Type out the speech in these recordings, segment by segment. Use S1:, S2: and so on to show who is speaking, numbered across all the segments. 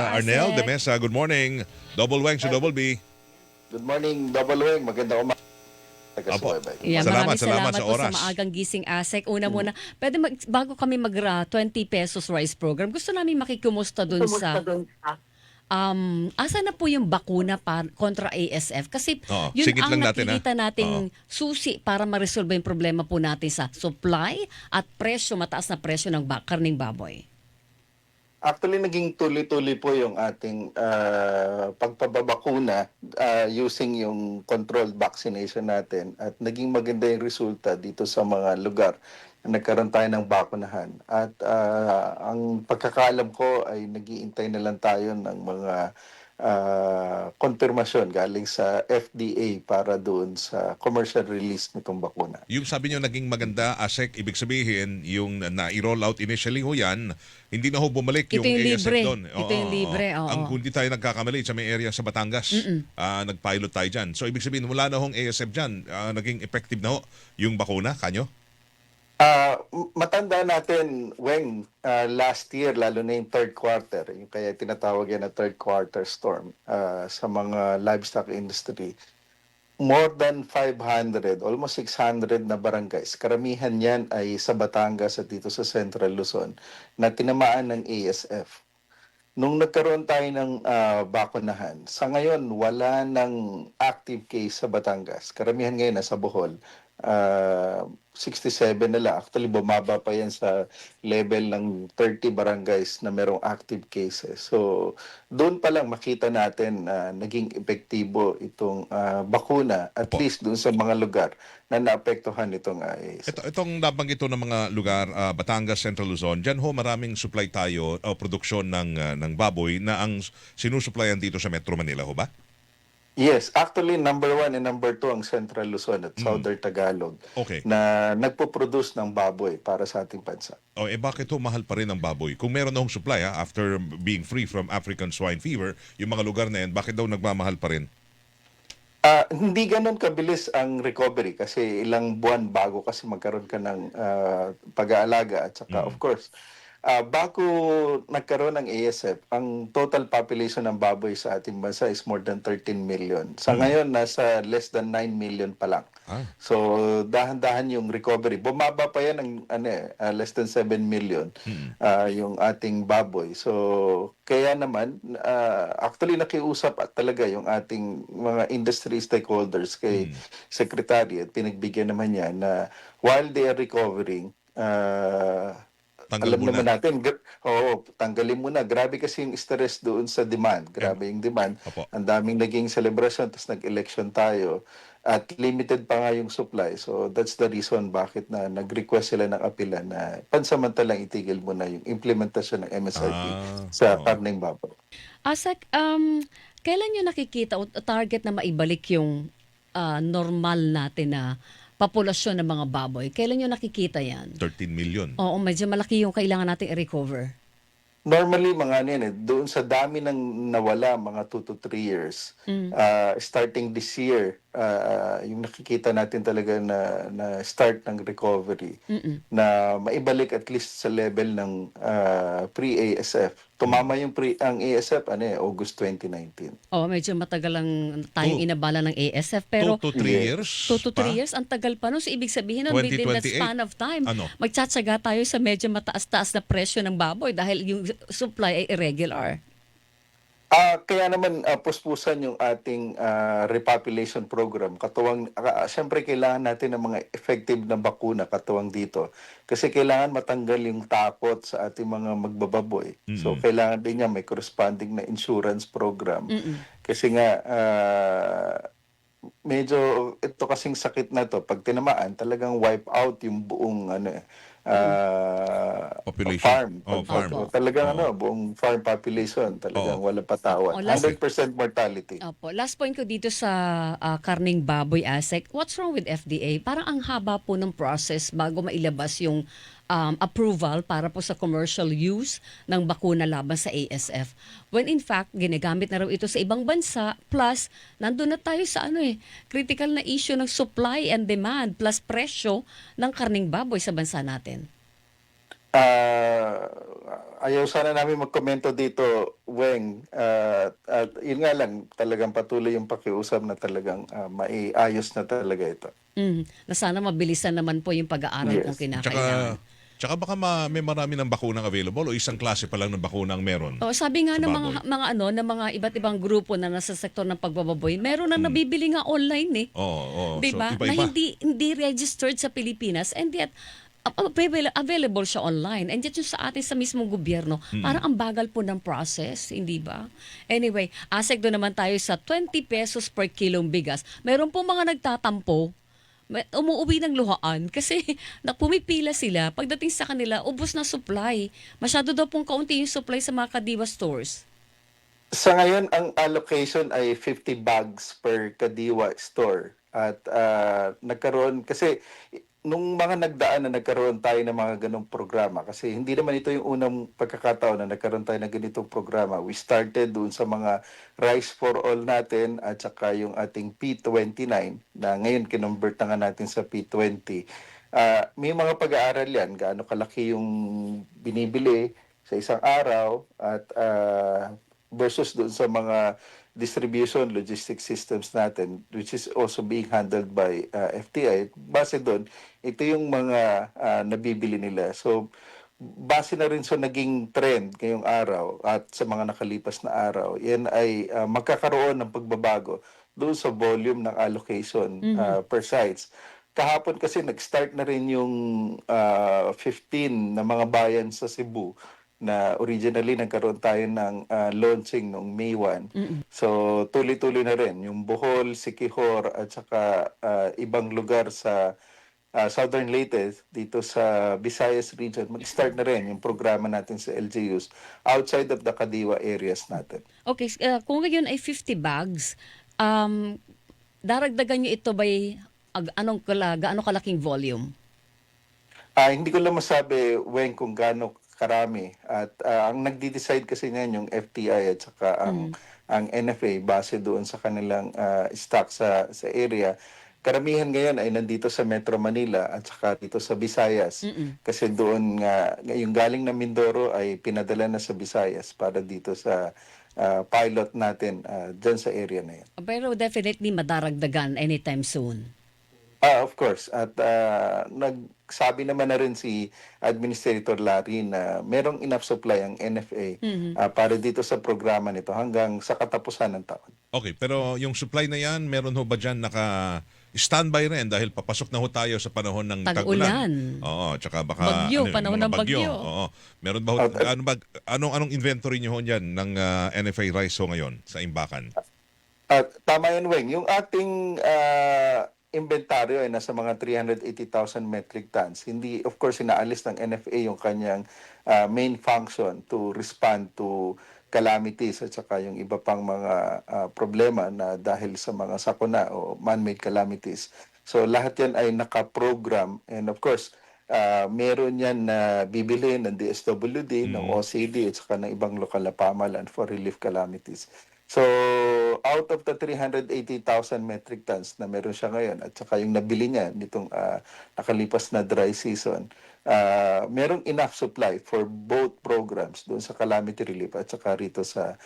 S1: Arnel de
S2: Asek.
S1: Mesa, good morning. Double Wang sa Double B.
S3: Good morning, Double Wing. Magandang umaga.
S1: Apo.
S3: Taga-subaybay.
S2: Yeah,
S1: Salamat
S2: salamat
S1: sa
S2: po sa
S1: oras.
S2: maagang gising, Asek. Una muna, bago kami mag 20 pesos rice program, gusto namin makikumusta dun sa asa na po yung bakuna kontra ASF? Kasi
S1: Oo,
S2: yun
S1: singit
S2: ang
S1: lang natin,
S2: nakikita
S1: Oo.
S2: nating susi para ma-resolve yung problema po natin sa supply at presyo, mataas na presyo ng karning baboy.
S3: Actually, naging tuloy-tuloy po yung ating pagpababakuna using yung controlled vaccination natin at naging maganda yung resulta dito sa mga lugar na nagkaroon tayo ng bakunahan. At ang pagkakaalam ko ay nag-iintay na lang tayo ng mga konfirmasyon galing sa FDA para doon sa commercial release nitong bakuna.
S1: Yung sabi nyo naging maganda, ASEC, ibig sabihin, yung na-roll out initially ho yan, hindi na ho bumalik
S2: Ito
S1: yung
S2: yung
S1: ASF
S2: libre.
S1: doon.
S2: Ito yung libre, oo.
S1: Ang hindi tayo nagkakamali sa may area sa Batangas, nag-pilot tayo dyan. So ibig sabihin, wala na hong ASF dyan, naging effective na ho yung bakuna, kanyo?
S3: Matanda natin, Weng, last year, lalo na yung third quarter, yung kaya tinatawag yan na third quarter storm sa mga livestock industry, more than 500, almost 600 na barangays. Karamihan yan ay sa Batangas at dito sa Central Luzon na tinamaan ng ASF. Nung nagkaroon tayo ng bakunahan, sa ngayon wala nang active case sa Batangas. Karamihan ngayon nasa Bohol. 67 na lang. Actually, bumaba pa yan sa level ng 30 barangays na merong active cases. So, doon pa lang makita natin na naging epektibo itong bakuna, at
S1: Opo.
S3: least doon sa mga lugar na naapektuhan itong ASF.
S1: Itong nabanggit ito ng mga lugar, Batangas, Central Luzon, dyan ho maraming supply tayo o produksyon ng baboy na ang sinusupplyan dito sa Metro Manila ho ba?
S3: Yes, actually number 1 and number 2 ang Central Luzon at Southern Tagalog
S1: Okay.
S3: na nagpo-produce ng baboy para sa ating bansa.
S1: Bakit ho mahal pa rin ang baboy? Kung meron na hong supply after being free from African swine fever, yung mga lugar na yan, bakit daw nagmamahal pa rin?
S3: Hindi ganun kabilis ang recovery kasi ilang buwan bago kasi magkaroon ka ng pag-aalaga at saka of course bago nagkaroon ng ASF, ang total population ng baboy sa ating bansa is more than 13 million. Sa ngayon, nasa less than 9 million pa lang. So, dahan-dahan yung recovery. Bumaba pa yan ng less than 7 million yung ating baboy. So, kaya naman, actually nakiusap at talaga yung ating mga industry stakeholders kay Secretary at pinagbigyan naman niya na while they are recovering,
S1: Tanggal
S3: alam
S1: muna.
S3: naman natin, tanggalin muna. Grabe kasi yung stress doon sa demand. Grabe yung demand.
S1: Opo.
S3: Ang daming naging celebration, tapos nag-election tayo. At limited pa nga yung supply. So that's the reason bakit na nag-request sila ng apila na pansamantalang itigil muna yung implementasyon ng MSRP sa karneng baboy.
S2: Asek, kailan nyo nakikita o target na maibalik yung normal natin na populasyon ng mga baboy? Kailan nyo nakikita yan?
S1: 13 million.
S2: Oo, medyo malaki yung kailangan natin i-recover.
S3: Normally, mga ano yan, doon sa dami ng nawala, mga 2 to 3 years, starting this year, yung nakikita natin talaga na start ng recovery, na maibalik at least sa level ng pre-ASF. Tumama yung ang ASF, August 2019.
S2: Oo, medyo matagal lang tayong inabala ng ASF. Pero
S1: 2 to 3 years?
S2: 2 to 3
S1: pa?
S2: years, ang tagal pa nun. So, ibig sabihin nun, within that
S1: 2028?
S2: span of time,
S1: Ano?
S2: magtsatsaga tayo sa medyo mataas-taas na presyo ng baboy dahil yung supply ay irregular.
S3: Kaya naman puspusan yung ating repopulation program. Katuwang siyempre kailangan natin ng mga effective na bakuna katuwang dito. Kasi kailangan matanggal yung takot sa ating mga magbababoy. So kailangan din niya may corresponding na insurance program. Kasi nga medyo ito kasing sakit na to pag tinamaan talagang wipe out yung buong
S1: Population.
S3: farm.
S1: Farm.
S3: Talagang buong farm population talagang walang patawad.
S2: Oh, last-
S3: 100% mortality.
S2: Opo. Last point ko dito sa karning baboy, Asek. What's wrong with FDA? Parang ang haba po ng process bago mailabas yung approval para po sa commercial use ng bakuna laban sa ASF. When in fact, ginagamit na raw ito sa ibang bansa, plus nandun na tayo sa critical na issue ng supply and demand plus presyo ng karning baboy sa bansa natin.
S3: ayaw sana namin magkomento dito, Weng. At yun nga lang, talagang patuloy yung pakiusap na talagang maiayos na talaga ito.
S2: Na sana mabilisan naman po yung pag-aaral kung
S3: Yes.
S2: kinakailangan.
S1: Tsaka baka may marami ng bakunang available o isang klase pa lang ng bakunang meron
S2: O sabi nga
S1: sa
S2: ng
S1: baboy.
S2: ng mga iba't ibang grupo na nasa sektor ng pagbababoy, meron na nabibili nga online eh.
S1: Oo, oo.
S2: 'Di
S1: So,
S2: ba? Na
S1: iba-iba.
S2: hindi registered sa Pilipinas and yet available siya online. And yet yung sa atin sa mismong gobyerno, parang ang bagal po ng process, hindi ba? Anyway, asek doon naman tayo sa 20 pesos per kilong bigas. Meron po mga nagtatampo, umuuwi ng luhaan kasi pumipila sila. Pagdating sa kanila, ubos na supply. Masyado daw pong kaunti yung supply sa mga Kadiwa stores.
S3: Sa ngayon, ang allocation ay 50 bags per Kadiwa store. At nagkaroon, kasi nung mga nagdaan na nagkaroon tayo ng mga ganong programa, kasi hindi naman ito yung unang pagkakataon na nagkaroon tayo ng ganitong programa. We started doon sa mga Rice for All natin at saka yung ating P29 na ngayon kinonvert na nga natin sa P20. May mga pag-aaral yan, gaano kalaki yung binibili sa isang araw at versus doon sa mga distribution logistics systems natin, which is also being handled by FTI. Base doon, ito yung mga nabibili nila. So base na rin sa naging trend ngayong araw at sa mga nakalipas na araw, yan ay magkakaroon ng pagbabago doon sa volume ng allocation per sites. Kahapon kasi nag-start na rin yung 15 na mga bayan sa Cebu na originally nagkaroon tayo ng launching noong May 1. So tuloy-tuloy na rin yung Bohol, Siquijor at saka ibang lugar sa Southern Leyte dito sa Visayas region. Mag-start na rin yung programa natin sa LGUs outside of the Kadiwa areas natin.
S2: Okay, kung ngayon ay 50 bags, daragdagan niyo ito by gaano kalaking volume?
S3: Hindi ko lang masabi, Weng, kung gaano karami. At ang nagde-decide kasi niyan yung FTI at saka ang NFA base doon sa kanilang stock sa area. Karamihan ngayon ay nandito sa Metro Manila at saka dito sa Visayas. Kasi doon nga, yung galing na Mindoro ay pinadala na sa Visayas para dito sa pilot natin dyan sa area na yan.
S2: Pero definitely madaragdagan anytime soon.
S3: Of course. At nagsabi naman na rin si Administrator Larry na merong enough supply ang NFA para dito sa programa nito hanggang sa katapusan ng taon.
S1: Okay, pero yung supply na yan, meron ho ba dyan naka-standby rin dahil papasok na ho tayo sa panahon ng
S2: Tag-ulan.
S1: tag-ulan? Oo, tsaka baka
S2: Bagyo,
S1: yung
S2: panahon
S1: mga
S2: ng bagyo.
S1: Oo. Meron ba ho, anong inventory niyo ho dyan ng NFA rice ho ngayon sa Imbakan?
S3: Tama yan, Weng. Yung ating inventaryo ay nasa mga 380,000 metric tons. Hindi, of course, inaalis ng NFA yung kanyang main function to respond to calamities at saka yung iba pang mga problema na dahil sa mga sakuna o man-made calamities. So lahat yan ay nakaprogram and of course, meron yan na bibili ng DSWD, ng OCD at saka ng ibang lokal na pamahalaan for relief calamities. So, out of the 380,000 metric tons na meron siya ngayon at saka yung nabili niya nitong nakalipas na dry season, merong enough supply for both programs doon sa calamity relief at saka rito sa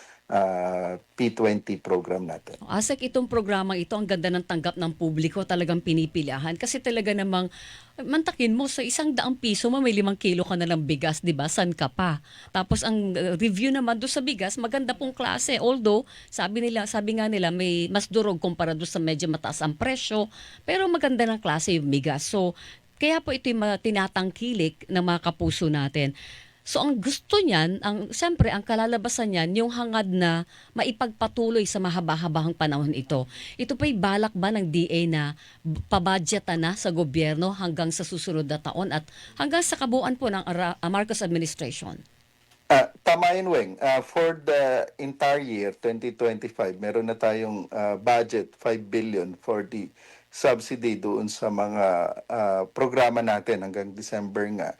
S3: P20 program natin.
S2: Asek, itong programang ito, ang ganda ng tanggap ng publiko, talagang pinipilahan. Kasi talaga namang, mantakin mo, sa 100 piso mo, may 5 kilo ka na ng bigas, di ba? San ka pa? Tapos ang review naman doon sa bigas, maganda pong klase. Although, sabi nga nila, may mas durog kumpara doon sa medyo mataas ang presyo, pero maganda ng klase yung bigas. So, kaya po ito yung tinatangkilik ng mga kapuso natin. So ang gusto niyan, siyempre ang kalalabasan niyan, yung hangad na maipagpatuloy sa mahaba-habahang panahon ito. Ito pa'y balak ba ng DA na pabudgetan na sa gobyerno hanggang sa susunod na taon at hanggang sa kabuuan po ng Marcos administration?
S3: Tama yun, Weng. For the entire year, 2025, meron na tayong budget, 5 billion for the subsidy doon sa mga programa natin hanggang December nga.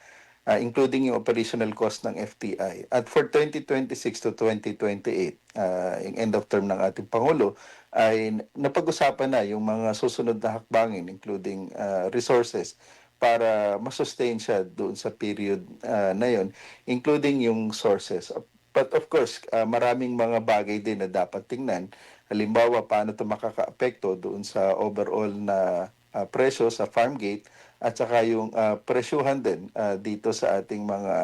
S3: Including yung operational cost ng FTI. At for 2026 to 2028, yung end of term ng ating Pangulo, ay napag-usapan na yung mga susunod na hakbangin, including resources para masustain siya doon sa period na yon, including yung sources. But of course, maraming mga bagay din na dapat tingnan. Halimbawa, paano ito makakaapekto doon sa overall na presyo sa farm gate at saka yung presyuhan din dito sa ating mga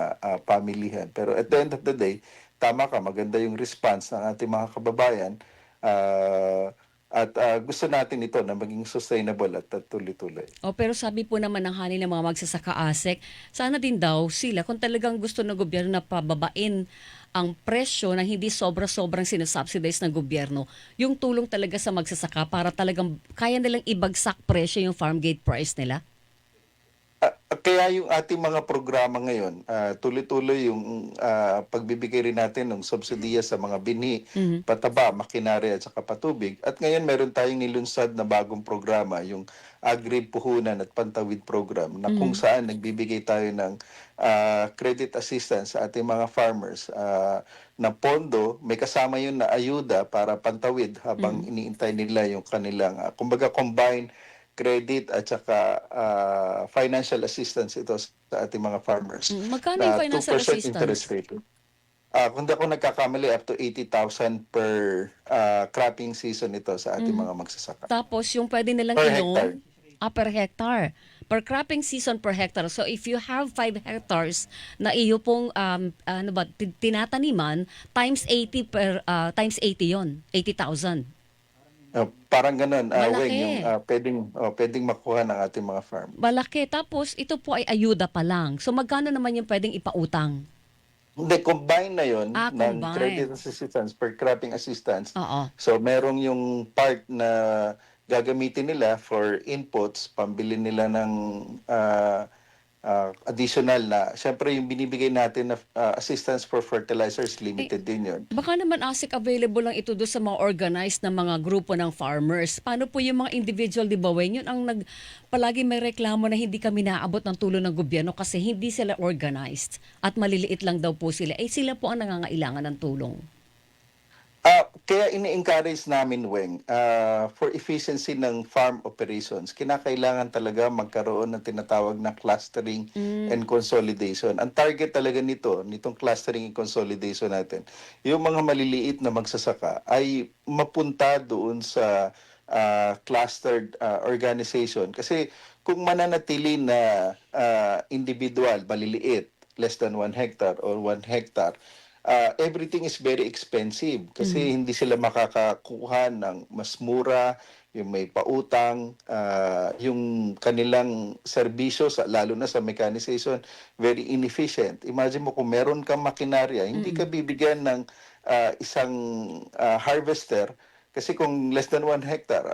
S3: pamilihan. Pero at the end of the day, tama ka, maganda yung response ng ating mga kababayan. At gusto natin ito na maging sustainable at tuloy-tuloy.
S2: Pero sabi po naman ng hanin ng mga magsasaka ASEC, sana din daw sila kung talagang gusto ng gobyerno na pababain ang presyo na hindi sobra-sobrang sinasubsidize ng gobyerno, yung tulong talaga sa magsasaka para talagang kaya nilang ibagsak presyo yung farm gate price nila?
S3: Kaya yung ating mga programa ngayon, tuloy-tuloy yung pagbibigay rin natin ng subsidiya sa mga binhi, pataba, makinarya at saka patubig. At ngayon meron tayong nilunsad na bagong programa, yung Agri Puhunan at Pantawid Program, na kung saan nagbibigay tayo ng credit assistance sa ating mga farmers na pondo, may kasama yun na ayuda para pantawid habang iniintay nila yung kanilang, kumbaga combined credit at saka financial assistance ito sa ating mga farmers.
S2: Magkano yung
S3: Na
S2: financial
S3: 2% interest
S2: assistance?
S3: rate. Kung di ako nagkakamali, up to 80,000 per cropping season ito sa ating mga magsasaka.
S2: Tapos yung pwede nilang
S3: Per
S2: i-loan
S3: hectare.
S2: per hectare. Per cropping season per hectare. So if you have 5 hectares na iyo pong tinataniman, times 80 times 80 yon, 80,000.
S3: Parang ganun,
S2: Malaki.
S3: Weng, yung pwedeng makuha ng ating mga farm.
S2: Malaki. Tapos ito po ay ayuda pa lang. So magkano naman yung pwedeng ipautang?
S3: Hindi, combine na yon ng
S2: Combine.
S3: credit assistance per cropping assistance.
S2: Oo.
S3: So, merong yung part na gagamitin nila for inputs, pambili nila ng additional na, syempre yung binibigay natin na assistance for fertilizers, limited din yun.
S2: Baka naman ASIC available lang ito doon sa mga organized na mga grupo ng farmers. Paano po yung mga individual, di ba, Wayne? Yun ang palagi may reklamo na hindi kami naabot ng tulong ng gobyerno kasi hindi sila organized at maliliit lang daw po sila. Sila po ang nangangailangan ng tulong.
S3: Kaya ini-encourage namin, Weng, for efficiency ng farm operations, kinakailangan talaga magkaroon ng tinatawag na clustering and consolidation. Ang target talaga nitong clustering and consolidation natin, yung mga maliliit na magsasaka ay mapunta doon sa clustered organization. Kasi kung mananatili na individual, maliliit, less than 1 hectare or 1 hectare, everything is very expensive kasi hindi sila makakakuha ng mas mura, yung may pautang, yung kanilang serbisyo, lalo na sa mechanization, very inefficient. Imagine mo kung meron kang makinarya, hindi ka bibigyan ng isang harvester kasi kung less than 1 hectare,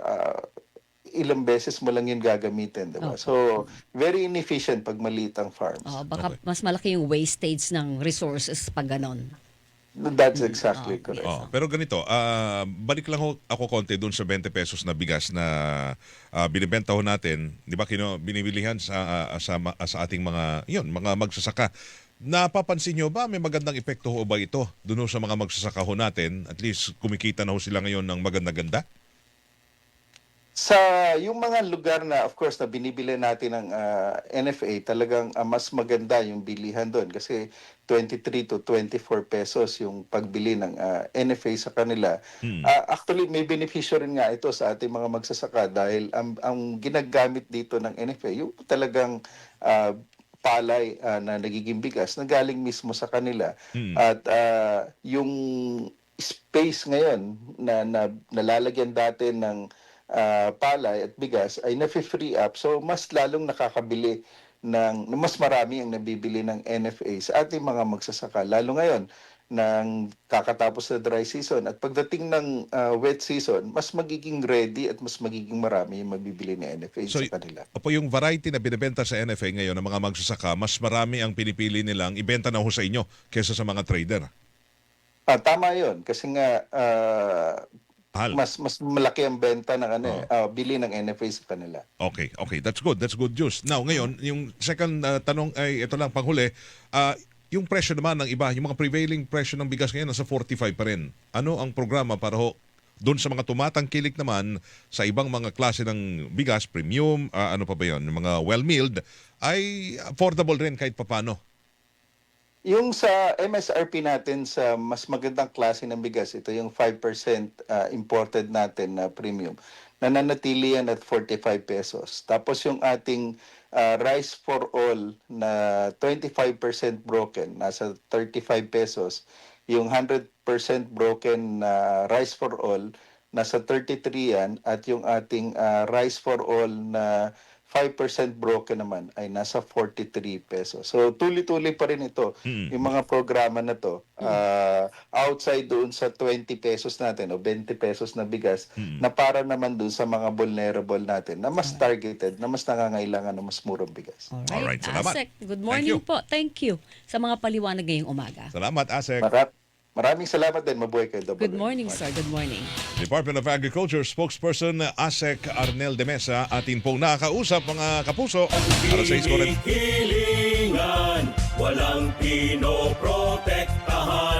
S3: ilang beses mo lang yun gagamitin, diba? So, very inefficient pag maliit ang farms.
S2: Baka mas malaki yung wastage ng resources pag ganon.
S3: That's exactly correct.
S1: Pero ganito, balik lang ako konti doon sa 20 pesos na bigas na binibenta ho natin, 'di ba, binibilihan sa ating mga magsasaka. Napapansin nyo ba may magandang epekto ho ba ito doon sa mga magsasaka ho natin? At least kumikita na ho sila ngayon ng maganda-ganda?
S3: Sa yung mga lugar na, of course, na binibili natin ng NFA, talagang mas maganda yung bilihan doon kasi 23 to 24 pesos yung pagbili ng NFA sa kanila. Actually, may benepisyo rin nga ito sa ating mga magsasaka dahil ang ginagamit dito ng NFA, yung talagang palay na nagiging bigas na galing mismo sa kanila. At yung space ngayon na nalalagyan dati ng palay at bigas ay nafe-free up, so mas lalong nakakabili mas marami ang nabibili ng NFA sa ating mga magsasaka, lalo ngayon ng kakatapos na dry season at pagdating ng wet season, mas magiging ready at mas magiging marami yung mabibili ng NFA sa kanila.
S1: Opo, yung variety na binibenta sa NFA ngayon ng mga magsasaka, mas marami ang pinipili nilang ibenta na ho sa inyo kaysa sa mga trader.
S3: Tama yun kasi nga mas malaki ang benta ng bili ng NFA sa kanila.
S1: Okay, that's good news. Now ngayon, yung second tanong ay ito lang panghuli, yung presyo naman ng iba, yung mga prevailing presyo ng bigas ngayon nasa 45 pa rin. Ano ang programa para doon sa mga tumatangkilik naman sa ibang mga klase ng bigas, premium, ano pa ba yun, yung mga well-milled, ay affordable rin kahit papano.
S3: Yung sa MSRP natin sa mas magandang klase ng bigas, ito yung 5% imported natin na premium, nananatili yan at 45 pesos. Tapos yung ating rice for all na 25% broken, nasa 35 pesos. Yung 100% broken na rice for all, nasa 33 yan. At yung ating rice for all na 5% broken naman ay nasa 43 pesos. So tuloy-tuloy pa rin ito. Yung mga programa na to, outside doon sa 20 pesos natin o 20 pesos na bigas na para naman doon sa mga vulnerable natin na mas targeted, na mas nangangailangan ng mas murang bigas.
S1: Alright, salamat.
S2: Asek, good
S1: Thank
S2: morning
S1: you.
S2: po. Thank you sa mga paliwanag ngayong umaga.
S1: Salamat, Asek.
S3: Maraming salamat din. Mabuhay kayo.
S2: Good morning, sir. Good morning.
S1: Department of Agriculture spokesperson Asek Arnel de Mesa, atin pong nakakausap mga kapuso. Alas 6 ko rin.
S4: Hilingan, walang pinoprotektahan.